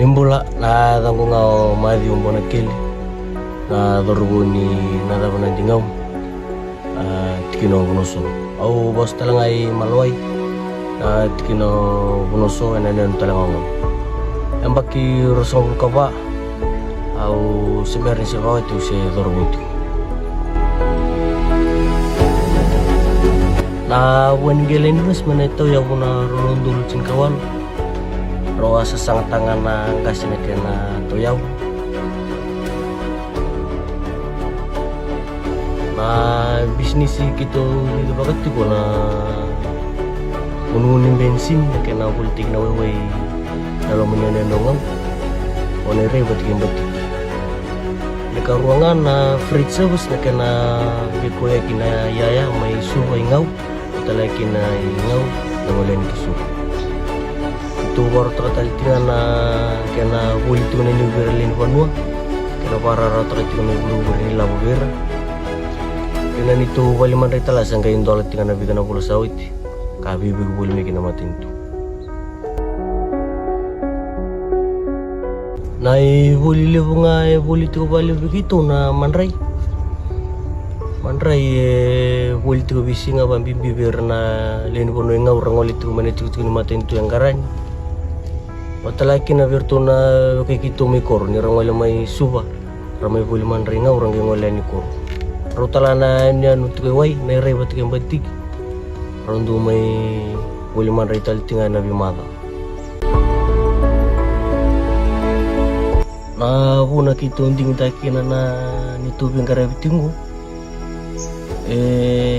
Nimbula na tangu ngao madhi umbona kili na dorubuni na dapat nanti ngau tikino bunoso au bos talangai malwai na tikino bunoso enanen talangau yang baki rosong kaba au sebenarnya sebawa itu se dorubuti na wen gelen mas meneto ya puna rolondul cingkawan roa sesang tangan na kasih kena toyau na bisnis gitu itu banget tuh na ununin bensin kena politik na wewe kalau menyenendongan onere batik batik neka ruangan na fridge service na kena bikoya kina yaya may suwa ingau utala kina ingau na walen kisu itu baru terkalitingan na kena buli tu na ni berlin panua kena para rata tu na bulu berni labu bera kena itu bali man rita la sangga indola tingan na bigana pula sawit kabi bigu buli mi kena matin tu nai buli lebu nga buli tu bali begitu na manrai buli tu bisi nga bambi bibir na lin pono nga orang oli tu manitu tu matin tu yang garani matalaki na virtu na kay kito may kor ni orang wala may suba ramay buli manrai nga orang yang wala ni kor rutala na niya nutu kay way na iray batik yung batik rondo may buli manrai taltingan na bimata na puna kito hindi ngitakina na nitubing karabitingo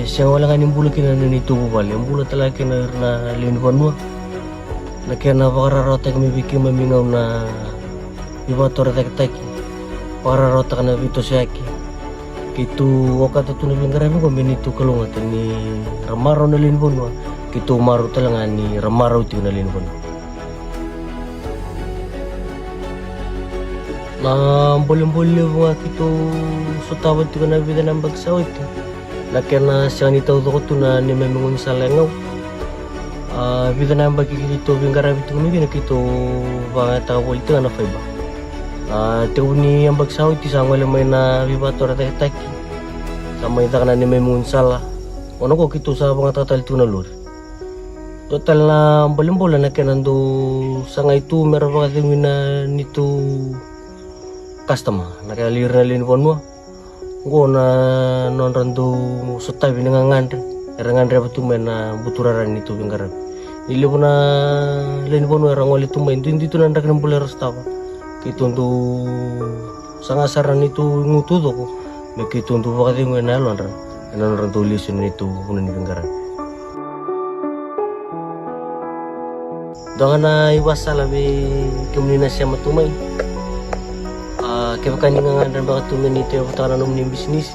siya wala nga nimbula kina na nitubo bali ang bula talaki na linipanua na kaya napakararota kami bikin mamingaw na ibato ratak-taki pakararota ka na bito siyaki kito wakata ito na bingarabi ko minito kalungatan ni ramaraw na linipanua kito umaro talaga ni ramaraw ito na linipanua na boleh-boleh mga kito sutawad ito na bida ng bagsaw ito na kaya na siya nitaw ko ito na ni mamingon sa langaw bida na bagi kito bingarabi ito na kito mga takapol ito na faiba ito ni ang bagsaw ito sa wala may na bibato ratak-taki sa may taka na ni mamingon sala ano ko kito sa mga tatal ito na lor total na boleh-boleh na kaya nando sa nga ito meron pa kasi na nito customer nakalir na linpon mo ko na non randu sotay binangandre erangandre patumen na buturaran itu bingkarap ili po na linpon mo erang wali tumain dito nandak ng buleros tapa kitundu sangasaran itu ngutudo ko may kitundu pa kasi ngayon na alon non randu lisun itu punan bingkarap doon na iwasa labi kumina siya matumay kaya kan nga dan bakit tuminito yung patakan ng mga bisnis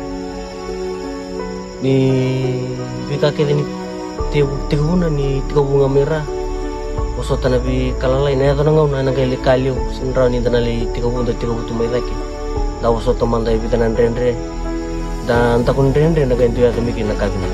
ni bika kita ni tigunan ni tigabunga mera oso tanabi kalalay na ito na nga na nagaili kalyo sinraw ni tanali tigabunda tumay taki daw oso taman tayo bitan ng rendre dan takon rendre nagainto ya kami kinakabina